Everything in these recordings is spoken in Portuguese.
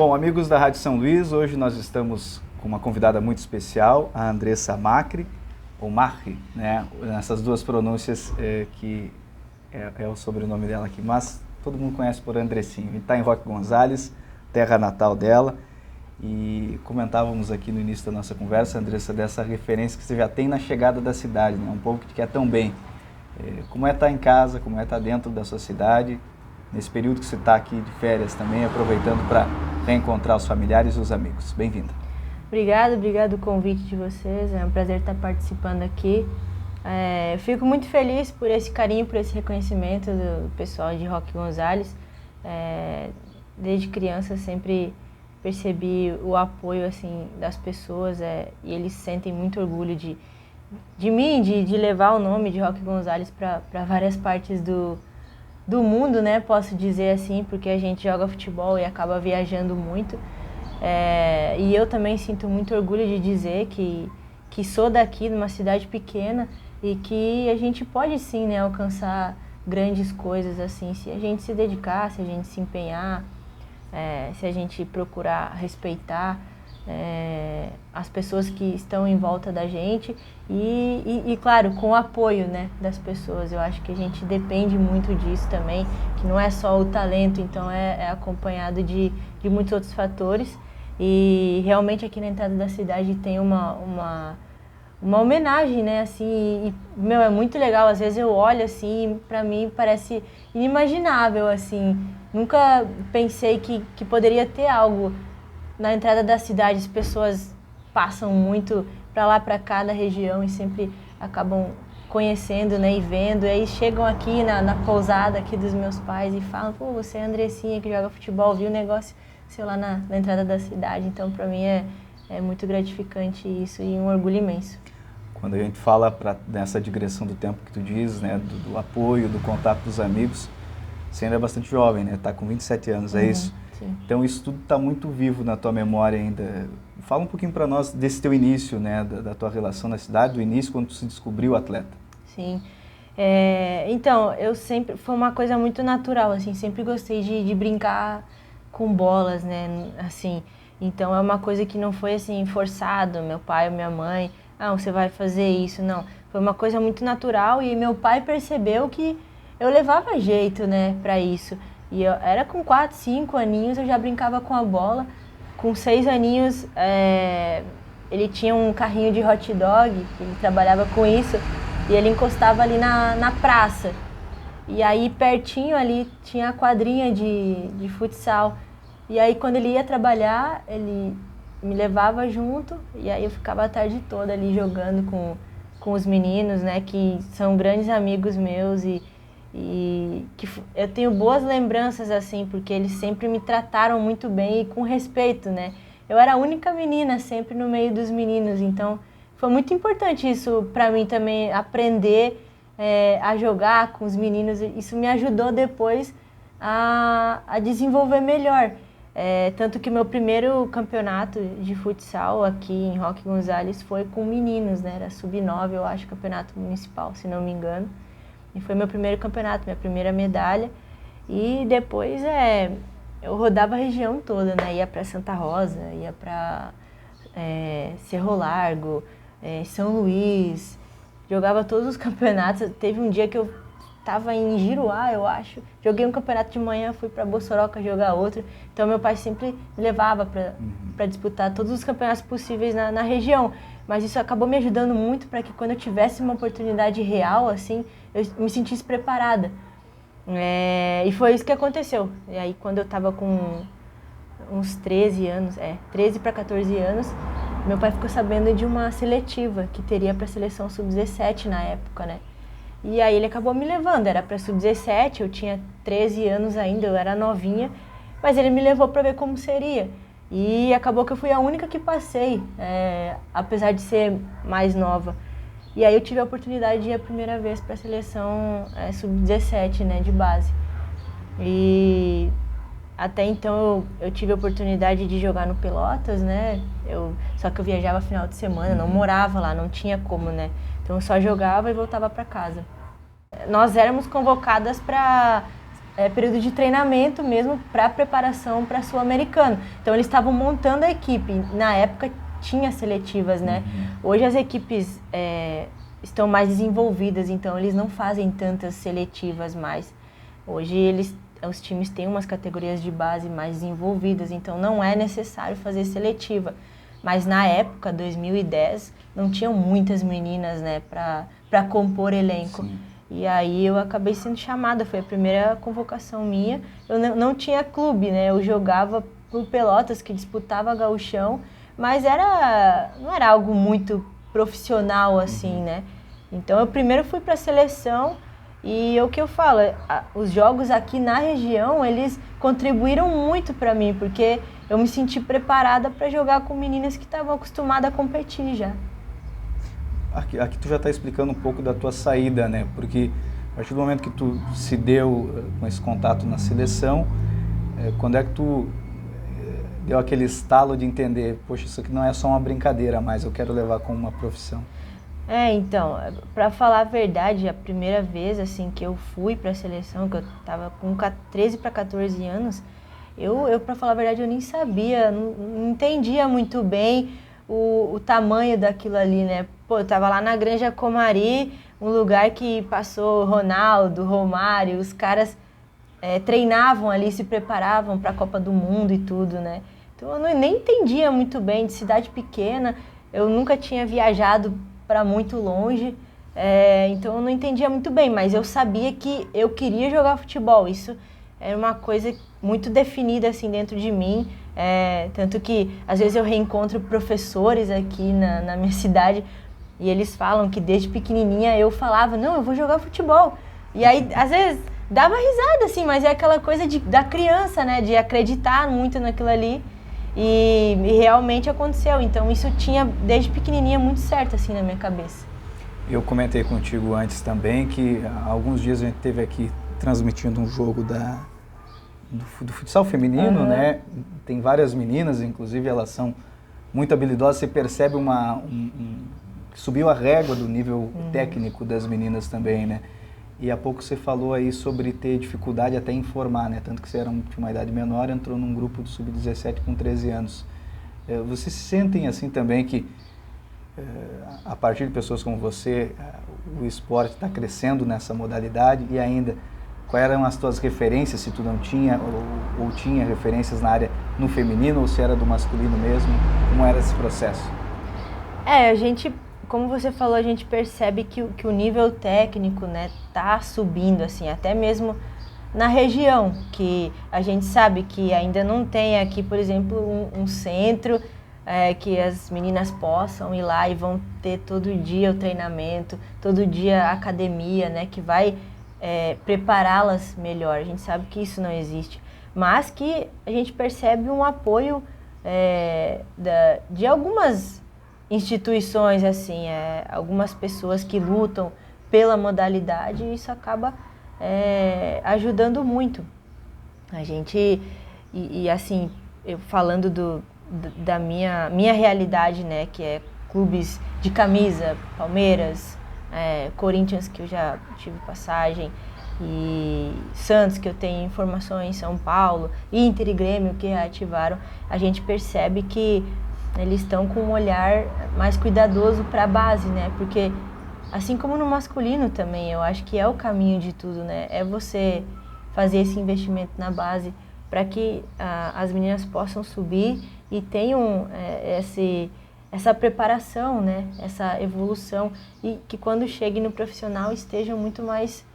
Bom, amigos da Rádio São Luís, hoje nós estamos com uma convidada muito especial, a Andressa Macri, ou Macri, né? Essas duas pronúncias que é o sobrenome dela aqui, mas todo mundo conhece por Andressinho. Está em Roque Gonzales, terra natal dela, e comentávamos aqui no início da nossa conversa, Andressa, dessa referência que você já tem na chegada da cidade, né? Um povo que te quer tão bem. Como é estar em casa, como é estar dentro da sua cidade, nesse período que você está aqui de férias também, aproveitando para reencontrar os familiares e os amigos. Bem-vinda. Obrigado o convite de vocês, é um prazer estar participando aqui. Fico muito feliz por esse carinho, por esse reconhecimento do pessoal de Roque Gonzales. Desde criança sempre percebi o apoio assim, das pessoas e eles sentem muito orgulho de mim, de levar o nome de Roque Gonzales para várias partes do mundo, né? Posso dizer assim, porque a gente joga futebol e acaba viajando muito. E eu também sinto muito orgulho de dizer que sou daqui, de uma cidade pequena, e que a gente pode sim, né, alcançar grandes coisas assim, se a gente se dedicar, se a gente se empenhar, se a gente procurar respeitar as pessoas que estão em volta da gente e claro, com o apoio, né, das pessoas. Eu acho que a gente depende muito disso também, que não é só o talento, então é acompanhado de muitos outros fatores. E realmente aqui na entrada da cidade tem uma homenagem, né, assim, é muito legal. Às vezes eu olho assim, pra mim parece inimaginável, assim, nunca pensei que poderia ter algo na entrada da cidade. As pessoas passam muito pra lá, pra cá da região e sempre acabam conhecendo, né, e vendo, e aí chegam aqui na pousada aqui dos meus pais e falam: pô, você é a Andressinha que joga futebol, viu o negócio, sei lá, na entrada da cidade. Então, para mim é muito gratificante isso e um orgulho imenso. Quando a gente fala nessa digressão do tempo que tu diz, né, do apoio, do contato dos amigos, você ainda é bastante jovem, né? Tá com 27 anos, é isso? Sim. Então isso tudo está muito vivo na tua memória ainda. Fala um pouquinho para nós desse teu início, né, da tua relação na cidade, do início quando tu se descobriu atleta. Sim. Então, foi uma coisa muito natural, assim, sempre gostei de brincar com bolas, né, assim. Então é uma coisa que não foi assim forçado, meu pai ou minha mãe, você vai fazer isso, não. Foi uma coisa muito natural e meu pai percebeu que eu levava jeito, né, para isso. E eu era com 4, 5 aninhos, eu já brincava com a bola. Com 6 aninhos, ele tinha um carrinho de hot dog, que ele trabalhava com isso, e ele encostava ali na praça. E aí, pertinho ali, tinha a quadrinha de futsal. E aí, quando ele ia trabalhar, ele me levava junto, e aí eu ficava a tarde toda ali jogando com os meninos, né, que são grandes amigos meus e que eu tenho boas lembranças, assim, porque eles sempre me trataram muito bem e com respeito, né. Eu era a única menina sempre no meio dos meninos, então foi muito importante isso para mim também, aprender a jogar com os meninos. Isso me ajudou depois a desenvolver melhor. Tanto que meu primeiro campeonato de futsal aqui em Roque Gonzales foi com meninos, né? Era sub-9, eu acho, campeonato municipal, se não me engano. E foi meu primeiro campeonato, minha primeira medalha. E depois eu rodava a região toda, né? Ia para Santa Rosa, ia para Cerro Largo, São Luís. Jogava todos os campeonatos. Teve um dia que eu estava em Giruá, eu acho. Joguei um campeonato de manhã, fui para Bossoroca jogar outro. Então meu pai sempre me levava para disputar todos os campeonatos possíveis na região. Mas isso acabou me ajudando muito para que quando eu tivesse uma oportunidade real, assim, eu me sentisse preparada. E foi isso que aconteceu. E aí quando eu estava com uns 13 anos, 13 para 14 anos, meu pai ficou sabendo de uma seletiva que teria para a seleção sub-17 na época, né? E aí ele acabou me levando, era para sub-17, eu tinha 13 anos ainda, eu era novinha, mas ele me levou para ver como seria. E acabou que eu fui a única que passei, apesar de ser mais nova. E aí eu tive a oportunidade de ir a primeira vez para a seleção sub-17, né, de base. E até então eu tive a oportunidade de jogar no Pelotas, né? Só que eu viajava final de semana, não morava lá, não tinha como, né? Então eu só jogava e voltava para casa. Nós éramos convocadas para período de treinamento mesmo para preparação para Sul-Americano. Então eles estavam montando a equipe. Na época tinha seletivas, né? Hoje as equipes estão mais desenvolvidas, então eles não fazem tantas seletivas mais. Hoje os times têm umas categorias de base mais desenvolvidas, então não é necessário fazer seletiva. Mas na época, 2010, não tinham muitas meninas, né, para compor elenco. Sim. E aí eu acabei sendo chamada, foi a primeira convocação minha. Eu não tinha clube, né, eu jogava por Pelotas, que disputava gauchão, mas não era algo muito profissional assim, né. Então eu primeiro fui para a seleção e o que eu falo, os jogos aqui na região, eles contribuíram muito para mim, porque eu me senti preparada para jogar com meninas que estavam acostumadas a competir já. Aqui tu já está explicando um pouco da tua saída, né? Porque a partir do momento que tu se deu com esse contato na seleção, quando é que tu deu aquele estalo de entender, poxa, isso aqui não é só uma brincadeira, mas eu quero levar como uma profissão? Então, para falar a verdade, a primeira vez assim que eu fui para a seleção, que eu estava com 13 para 14 anos, eu para falar a verdade, eu nem sabia, não entendia muito bem o tamanho daquilo ali, né? Pô, eu tava lá na Granja Comari, um lugar que passou Ronaldo, Romário, os caras treinavam ali, se preparavam para a Copa do Mundo e tudo, né? Então eu nem entendia muito bem, de cidade pequena, eu nunca tinha viajado para muito longe, então eu não entendia muito bem, mas eu sabia que eu queria jogar futebol, isso era uma coisa muito definida assim dentro de mim, tanto que às vezes eu reencontro professores aqui na minha cidade e eles falam que desde pequenininha eu falava, não, eu vou jogar futebol, e aí às vezes dava risada assim, mas é aquela coisa da criança, né, de acreditar muito naquilo ali. E realmente aconteceu, então isso tinha desde pequenininha muito certo assim na minha cabeça. Eu comentei contigo antes também que há alguns dias a gente esteve aqui transmitindo um jogo do futsal feminino, né? Tem várias meninas, inclusive elas são muito habilidosas, você percebe subiu a régua do nível técnico das meninas também, né? E há pouco você falou aí sobre ter dificuldade até em formar, né? Tanto que você tinha uma idade menor, entrou num grupo do Sub-17 com 13 anos. Vocês se sentem assim também que, a partir de pessoas como você, o esporte está crescendo nessa modalidade? E ainda, quais eram as tuas referências, se tu não tinha ou tinha referências na área no feminino ou se era do masculino mesmo? Como era esse processo? A gente... Como você falou, a gente percebe que o nível técnico, né, tá subindo, assim, até mesmo na região, que a gente sabe que ainda não tem aqui, por exemplo, um centro que as meninas possam ir lá e vão ter todo dia o treinamento, todo dia a academia, né, que vai prepará-las melhor. A gente sabe que isso não existe, mas que a gente percebe um apoio de algumas instituições, assim, algumas pessoas que lutam pela modalidade, e isso acaba ajudando muito. A gente, assim, eu falando da minha realidade, né, que é clubes de camisa, Palmeiras, Corinthians, que eu já tive passagem, e Santos, que eu tenho informações, São Paulo, Inter e Grêmio, que reativaram, a gente percebe que eles estão com um olhar mais cuidadoso para a base, né? Porque, assim como no masculino também, eu acho que é o caminho de tudo, né? É você fazer esse investimento na base para que as meninas possam subir e tenham essa preparação, né? Essa evolução, e que quando cheguem no profissional estejam muito mais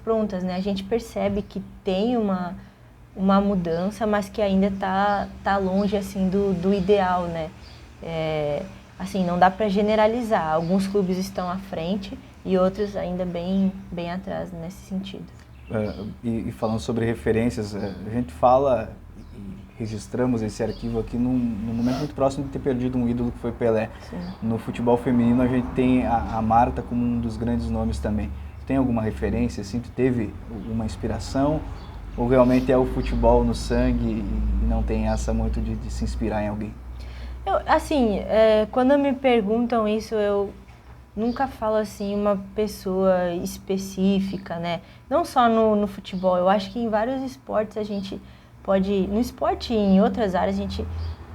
prontas, né? A gente percebe que tem uma mudança, mas que ainda tá longe assim do ideal, né? Assim, não dá para generalizar. Alguns clubes estão à frente e outros ainda bem atrás nesse sentido. E falando sobre referências, a gente fala e registramos esse arquivo aqui num momento muito próximo de ter perdido um ídolo que foi Pelé. Sim. No futebol feminino a gente tem a Marta como um dos grandes nomes também. Tem alguma referência, assim, tu teve uma inspiração? Ou realmente é o futebol no sangue e não tem essa muito de se inspirar em alguém? Quando me perguntam isso, nunca falo assim uma pessoa específica, né? Não só no futebol, eu acho que em vários esportes a gente pode, no esporte e em outras áreas a gente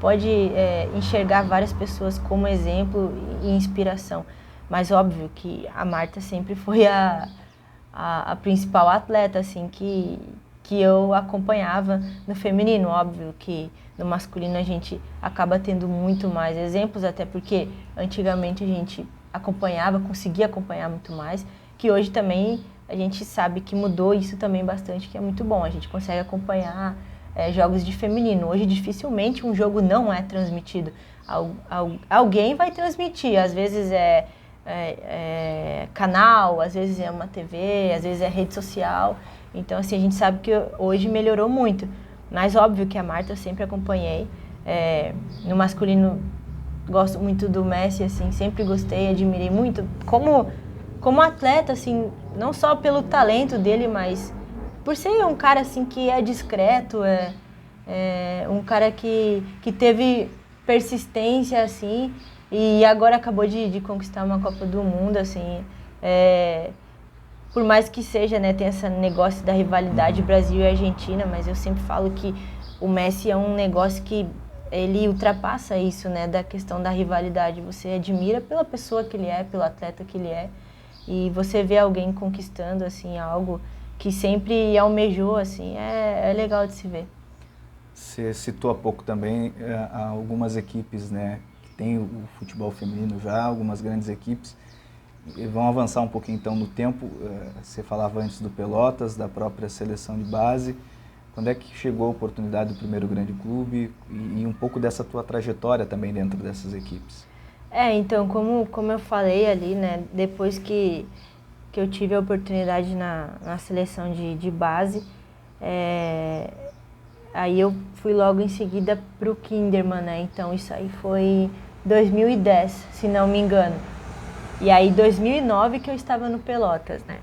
pode enxergar várias pessoas como exemplo e inspiração. Mas óbvio que a Marta sempre foi a principal atleta, assim, que eu acompanhava no feminino. Óbvio que no masculino a gente acaba tendo muito mais exemplos, até porque antigamente a gente conseguia acompanhar muito mais, que hoje também a gente sabe que mudou isso também bastante, que é muito bom. A gente consegue acompanhar jogos de feminino. Hoje dificilmente um jogo não é transmitido. Alguém vai transmitir, às vezes canal, às vezes é uma TV, às vezes é rede social. Então, assim, a gente sabe que hoje melhorou muito. Mas óbvio que a Marta eu sempre acompanhei. No masculino, gosto muito do Messi, assim, sempre gostei, admirei muito. Como atleta, assim, não só pelo talento dele, mas por ser um cara, assim, que é discreto, um cara que teve persistência, assim, e agora acabou de conquistar uma Copa do Mundo, assim. Por mais que seja, né, tem esse negócio da rivalidade Brasil e Argentina, mas eu sempre falo que o Messi é um negócio que ele ultrapassa isso, né, da questão da rivalidade. Você admira pela pessoa que ele é, pelo atleta que ele é, e você vê alguém conquistando, assim, algo que sempre almejou, assim, é legal de se ver. Você citou há pouco também algumas equipes, né, que tem o futebol feminino já, algumas grandes equipes. E vamos avançar um pouquinho então no tempo. Você falava antes do Pelotas, da própria seleção de base. Quando é que chegou a oportunidade do primeiro grande clube e um pouco dessa tua trajetória também dentro dessas equipes? Então, como eu falei ali, né, depois que eu tive a oportunidade na seleção de base, aí eu fui logo em seguida para o Kinderman, né? Então isso aí foi 2010, se não me engano. E aí 2009 que eu estava no Pelotas, né?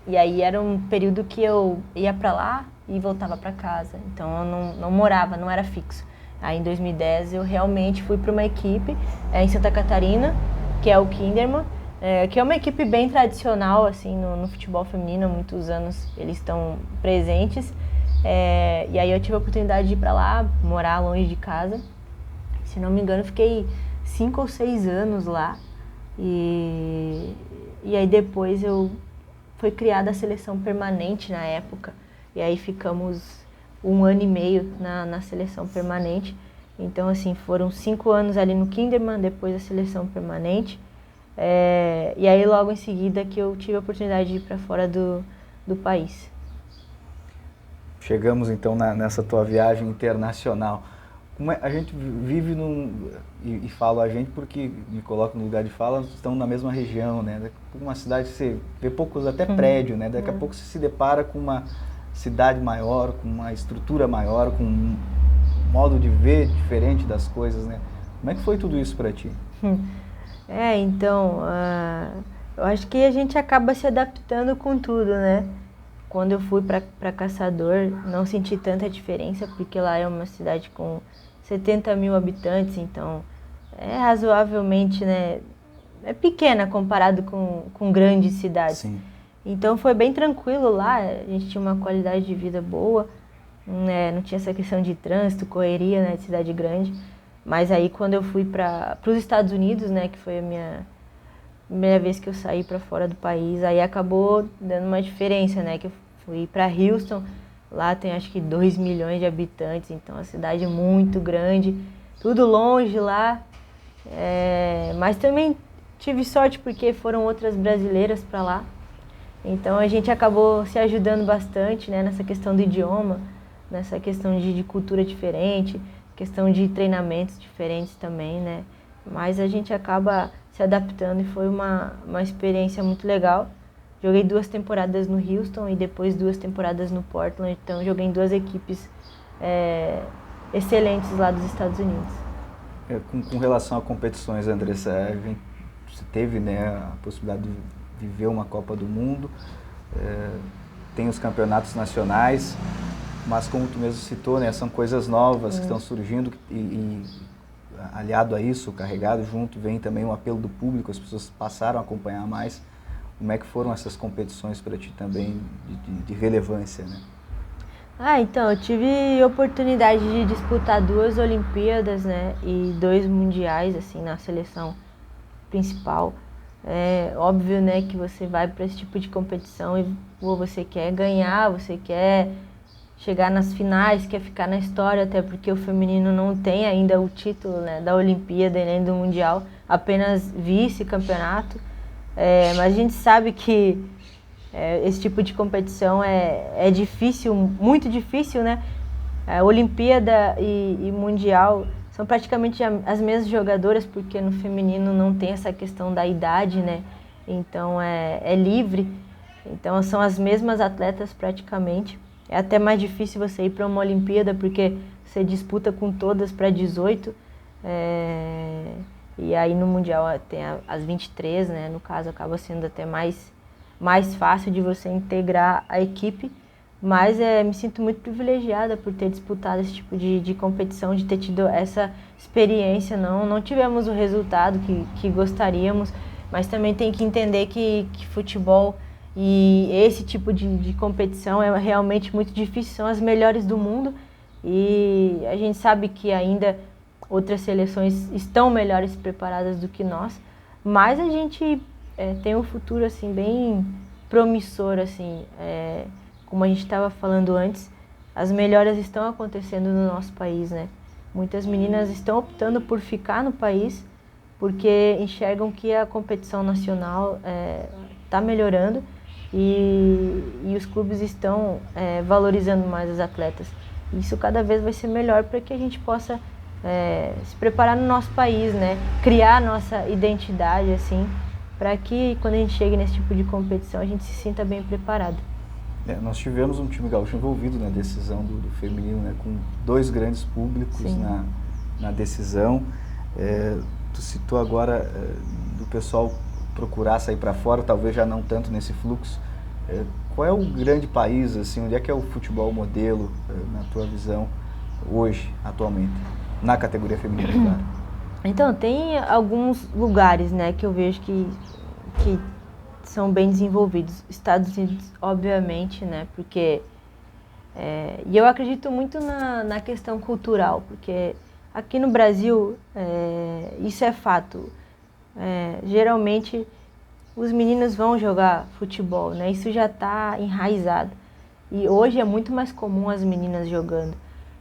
E aí era um período que eu ia para lá e voltava para casa. Então eu não morava, não era fixo. Aí em 2010 eu realmente fui para uma equipe em Santa Catarina, que é o Kinderman, que é uma equipe bem tradicional assim no futebol feminino. Há muitos anos eles estão presentes. E aí eu tive a oportunidade de ir para lá, morar longe de casa. Se não me engano, fiquei 5 ou 6 anos lá. E aí depois foi criada a seleção permanente na época. E aí ficamos 1 ano e meio na seleção permanente. Então, assim, foram 5 anos ali no Kinderman, depois a seleção permanente. E aí logo em seguida que eu tive a oportunidade de ir para fora do país. Chegamos então nessa tua viagem internacional. A gente vive e falo a gente porque me coloco no lugar de fala, estão na mesma região, né? Uma cidade você vê poucos até prédio, né? Daqui a pouco você se depara com uma cidade maior, com uma estrutura maior, com um modo de ver diferente das coisas, né? Como é que foi tudo isso para ti? Então, eu acho que a gente acaba se adaptando com tudo, né? Quando eu fui para Caçador, não senti tanta diferença, porque lá é uma cidade com 70 mil habitantes, então é razoavelmente, né, é pequena comparado com grandes cidades. Sim. Então foi bem tranquilo lá, a gente tinha uma qualidade de vida boa, né, não tinha essa questão de trânsito, correria, né, de cidade grande. Mas aí quando eu fui para os Estados Unidos, né, que foi a minha primeira vez que eu saí para fora do país, aí acabou dando uma diferença, né, que eu fui para Houston. Lá tem acho que 2 milhões de habitantes, então a cidade é muito grande, tudo longe lá. Mas também tive sorte porque foram outras brasileiras para lá. Então a gente acabou se ajudando bastante, né, nessa questão do idioma, nessa questão de cultura diferente, questão de treinamentos diferentes também, né. Mas a gente acaba se adaptando e foi uma experiência muito legal. Joguei 2 temporadas no Houston e depois 2 temporadas no Portland, então joguei em 2 equipes excelentes lá dos Estados Unidos. Com relação a competições, Andressa, você teve, né, a possibilidade de viver uma Copa do Mundo, tem os campeonatos nacionais, mas como tu mesmo citou, né, são coisas novas que estão surgindo e aliado a isso, carregado junto, vem também o apelo do público, as pessoas passaram a acompanhar mais. Como é que foram essas competições para ti também de relevância, né? Então, eu tive oportunidade de disputar 2 Olimpíadas, né, e 2 mundiais, assim, na seleção principal. É óbvio, né, que você vai para esse tipo de competição e você quer ganhar, você quer chegar nas finais, quer ficar na história, até porque o feminino não tem ainda o título, né, da Olimpíada e nem do Mundial, apenas vice-campeonato. Mas a gente sabe que esse tipo de competição é difícil, muito difícil, né? A Olimpíada e Mundial são praticamente as mesmas jogadoras, porque no feminino não tem essa questão da idade, né? Então é livre, então são as mesmas atletas praticamente. É até mais difícil você ir para uma Olimpíada, porque você disputa com todas para 18. E aí no Mundial tem as 23, né? No caso, acaba sendo até mais fácil de você integrar a equipe. Mas me sinto muito privilegiada por ter disputado esse tipo de competição, de ter tido essa experiência. Não tivemos o resultado que gostaríamos, mas também tem que entender que futebol e esse tipo de competição é realmente muito difícil, são as melhores do mundo. E a gente sabe que ainda outras seleções estão melhores preparadas do que nós, mas a gente tem um futuro assim, bem promissor, assim, como a gente estava falando antes, as melhoras estão acontecendo no nosso país, né? Muitas meninas estão optando por ficar no país porque enxergam que a competição nacional está melhorando e os clubes estão valorizando mais as atletas. Isso cada vez vai ser melhor para que a gente possa se preparar no nosso país, né? Criar a nossa identidade, assim, para que quando a gente chegue nesse tipo de competição a gente se sinta bem preparado. Nós tivemos um time gaúcho envolvido na decisão do feminino, né, com 2 grandes públicos na decisão. Tu citou agora do pessoal procurar sair para fora, talvez já não tanto nesse fluxo. Qual é o grande país, assim, onde é que é o futebol modelo, na tua visão, hoje, atualmente, na categoria feminina, claro? Então, tem alguns lugares, né, que eu vejo que são bem desenvolvidos. Estados Unidos, obviamente, né, porque... e eu acredito muito na questão cultural, porque aqui no Brasil, isso é fato. Geralmente, os meninos vão jogar futebol, né, isso já está enraizado. E hoje é muito mais comum as meninas jogando.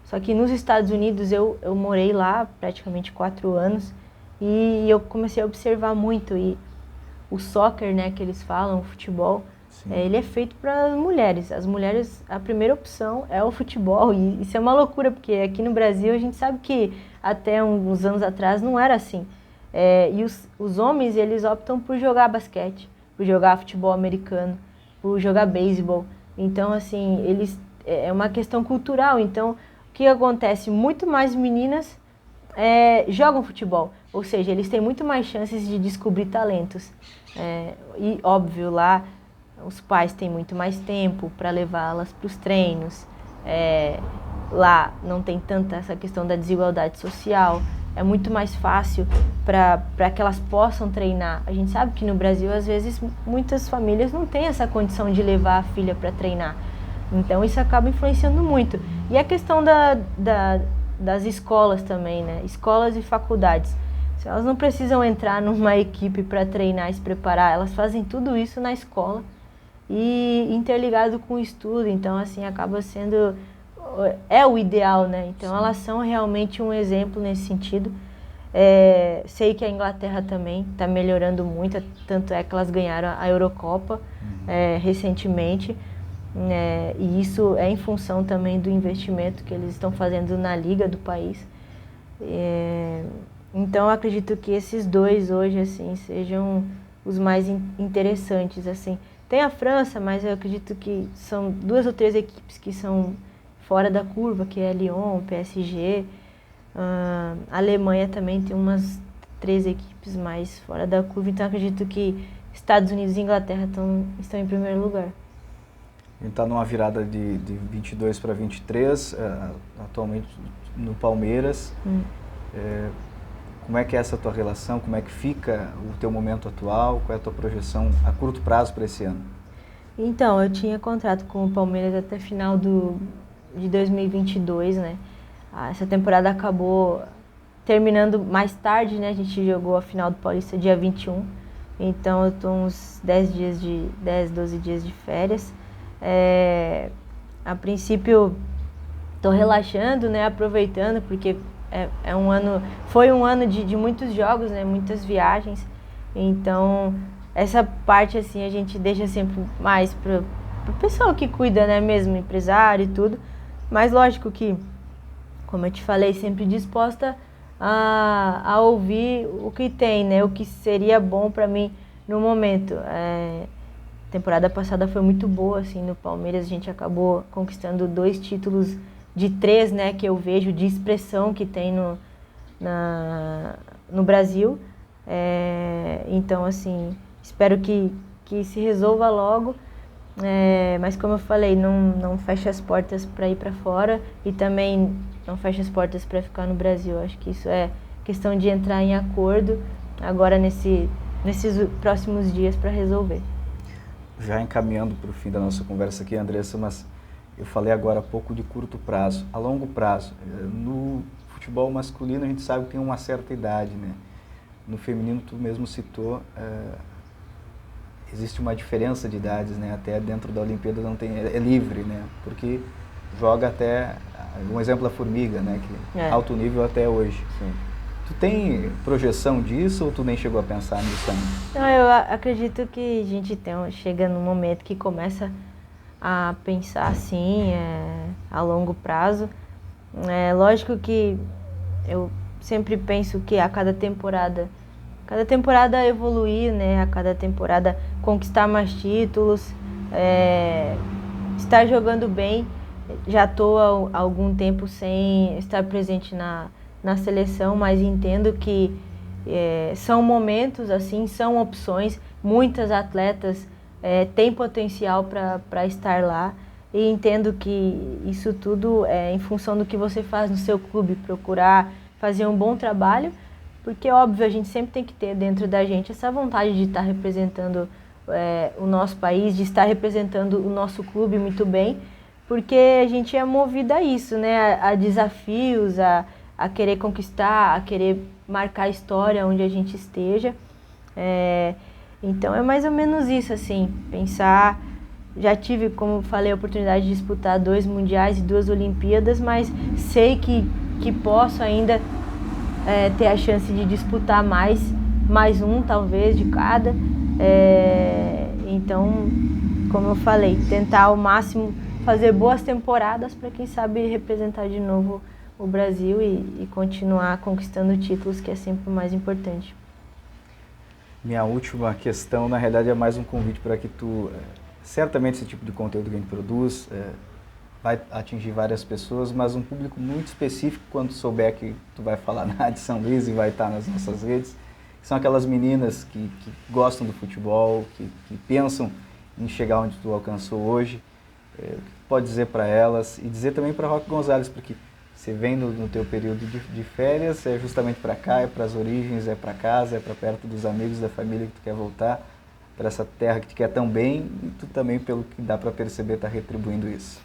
Só que nos Estados Unidos, eu morei lá praticamente 4 anos e eu comecei a observar muito. E o soccer, né, que eles falam, o futebol, ele é feito para as mulheres. As mulheres, a primeira opção é o futebol. E isso é uma loucura, porque aqui no Brasil a gente sabe que até uns anos atrás não era assim. E os homens, eles optam por jogar basquete, por jogar futebol americano, por jogar beisebol. Então, assim, é uma questão cultural. Então, o que acontece? Muito mais meninas jogam futebol, ou seja, eles têm muito mais chances de descobrir talentos. E, óbvio, lá os pais têm muito mais tempo para levá-las para os treinos. Lá não tem tanta essa questão da desigualdade social. É muito mais fácil para que elas possam treinar. A gente sabe que no Brasil, às vezes, muitas famílias não têm essa condição de levar a filha para treinar. Então, isso acaba influenciando muito. E a questão das escolas também, né? Escolas e faculdades. Elas não precisam entrar numa equipe para treinar e se preparar. Elas fazem tudo isso na escola e interligado com o estudo. Então, assim, acaba sendo... o ideal, né? Então, elas são realmente um exemplo nesse sentido. Sei que a Inglaterra também está melhorando muito. Tanto é que elas ganharam a Eurocopa recentemente. E isso é em função também do investimento que eles estão fazendo na liga do país. Então, eu acredito que esses 2 hoje, assim, sejam os mais interessantes, assim. Tem a França, mas eu acredito que são 2 ou 3 equipes que são fora da curva, que é Lyon, PSG. A Alemanha também tem umas 3 equipes mais fora da curva. Então, eu acredito que Estados Unidos e Inglaterra estão em primeiro lugar. A gente está numa virada de 22 para 23, atualmente no Palmeiras. Como é que é essa tua relação? Como é que fica o teu momento atual? Qual é a tua projeção a curto prazo para esse ano? Então, eu tinha contrato com o Palmeiras até final de 2022, né? Essa temporada acabou terminando mais tarde, né? A gente jogou a final do Paulista dia 21. Então, eu tô uns 10, 12 dias de férias. A princípio, tô relaxando, né? Aproveitando, porque foi um ano de muitos jogos, né? Muitas viagens. Então, essa parte, assim, a gente deixa sempre mais pro pessoal que cuida, né? Mesmo, empresário e tudo. Mas, lógico que, como eu te falei, sempre disposta a ouvir o que tem, né? O que seria bom para mim no momento. A temporada passada foi muito boa, assim, no Palmeiras. A gente acabou conquistando 2 títulos de 3, né? Que eu vejo de expressão que tem no Brasil. Então, assim, espero que se resolva logo. Mas como eu falei, não fecha as portas para ir para fora e também não fecha as portas para ficar no Brasil. Acho que isso é questão de entrar em acordo agora nesses próximos dias para resolver. Já encaminhando para o fim da nossa conversa aqui, Andressa, mas eu falei agora há pouco de curto prazo. A longo prazo, no futebol masculino a gente sabe que tem uma certa idade, né? No feminino, tu mesmo citou, existe uma diferença de idades, né? Até dentro da Olimpíada não tem, é livre, né? Porque joga até, um exemplo a Formiga, né? Que alto nível até hoje. Sim. Tu tem projeção disso ou tu nem chegou a pensar nisso ainda? Não, eu acredito que a gente chega num momento que começa a pensar assim, a longo prazo. Lógico que eu sempre penso que a cada temporada evoluir, né? A cada temporada conquistar mais títulos, estar jogando bem. Já estou há algum tempo sem estar presente na seleção, mas entendo que são momentos, assim, são opções. Muitas atletas têm potencial para estar lá e entendo que isso tudo é em função do que você faz no seu clube, procurar fazer um bom trabalho, porque, óbvio, a gente sempre tem que ter dentro da gente essa vontade de estar representando o nosso país, de estar representando o nosso clube muito bem, porque a gente é movida a isso, né? A desafios, a querer conquistar, a querer marcar a história onde a gente esteja. Então é mais ou menos isso, assim, pensar. Já tive, como falei, a oportunidade de disputar 2 mundiais e 2 Olimpíadas, mas sei que posso ainda ter a chance de disputar mais um, talvez, de cada. Então, como eu falei, tentar ao máximo fazer boas temporadas para, quem sabe, representar de novo o Brasil e continuar conquistando títulos, que é sempre o mais importante. Minha última questão, na realidade, é mais um convite para que tu... certamente esse tipo de conteúdo que a gente produz vai atingir várias pessoas, mas um público muito específico, quando souber que tu vai falar na de São Luís e vai estar nas nossas redes, são aquelas meninas que gostam do futebol, que pensam em chegar onde tu alcançou hoje. O que tu pode dizer para elas e dizer também para Roque Gonzalez, porque você vem no teu período de férias, é justamente para cá, é para as origens, é para casa, é para perto dos amigos, da família que tu quer voltar, para essa terra que te quer tão bem, e tu também, pelo que dá para perceber, está retribuindo isso.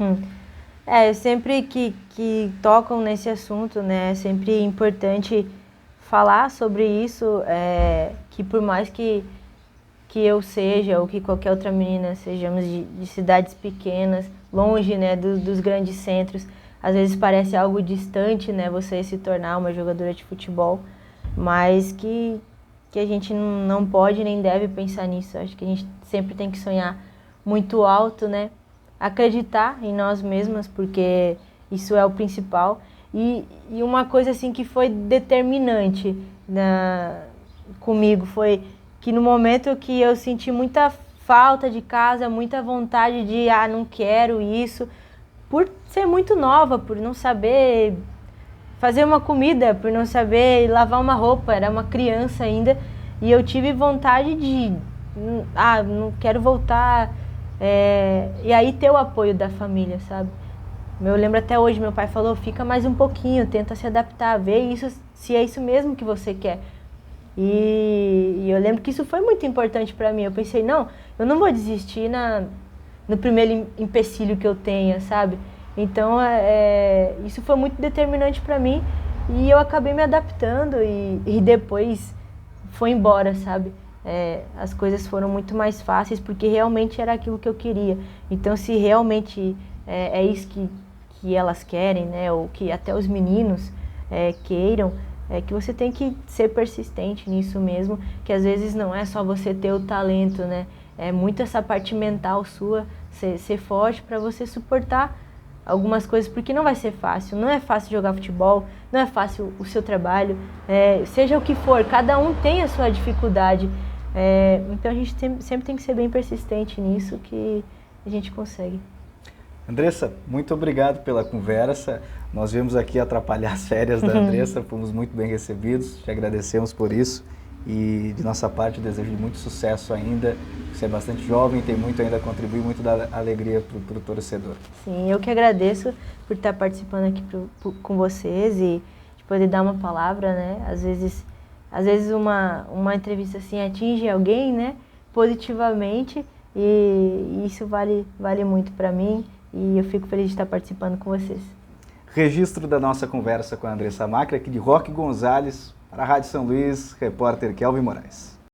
Sempre que tocam nesse assunto, né, é sempre importante falar sobre isso, que por mais que eu seja, ou que qualquer outra menina, sejamos de cidades pequenas, longe, né, dos grandes centros, às vezes parece algo distante, né, você se tornar uma jogadora de futebol, mas que a gente não pode nem deve pensar nisso. Acho que a gente sempre tem que sonhar muito alto, né, acreditar em nós mesmas, porque isso é o principal. E uma coisa assim que foi determinante comigo foi que no momento que eu senti muita falta de casa, muita vontade de, não quero isso, por ser muito nova, por não saber fazer uma comida, por não saber lavar uma roupa, era uma criança ainda, e eu tive vontade de, não quero voltar, e aí ter o apoio da família, sabe? Eu lembro até hoje, meu pai falou, fica mais um pouquinho, tenta se adaptar, vê isso, se é isso mesmo que você quer. E eu lembro que isso foi muito importante para mim. Eu pensei, não, eu não vou desistir no primeiro empecilho que eu tenha, sabe? Então, isso foi muito determinante para mim e eu acabei me adaptando e depois foi embora, sabe? As coisas foram muito mais fáceis porque realmente era aquilo que eu queria. Então, se realmente é isso que elas querem, né? Ou que até os meninos queiram, que você tem que ser persistente nisso mesmo, que às vezes não é só você ter o talento, né? É muito essa parte mental sua, ser forte para você suportar algumas coisas, porque não vai ser fácil, não é fácil jogar futebol, não é fácil o seu trabalho, seja o que for, cada um tem a sua dificuldade, então a gente sempre tem que ser bem persistente nisso que a gente consegue. Andressa, muito obrigado pela conversa. Nós viemos aqui atrapalhar as férias da Andressa, fomos muito bem recebidos, te agradecemos por isso e de nossa parte eu desejo muito sucesso ainda. Você é bastante jovem, tem muito ainda a contribuir, muito da alegria para o torcedor. Sim, eu que agradeço por estar participando aqui com vocês e de poder dar uma palavra, né? Às vezes uma entrevista assim atinge alguém, né? Positivamente e isso vale muito para mim. E eu fico feliz de estar participando com vocês. Registro da nossa conversa com a Andressa Macri, aqui de Roque Gonzalez, para a Rádio São Luís, repórter Kelvin Moraes.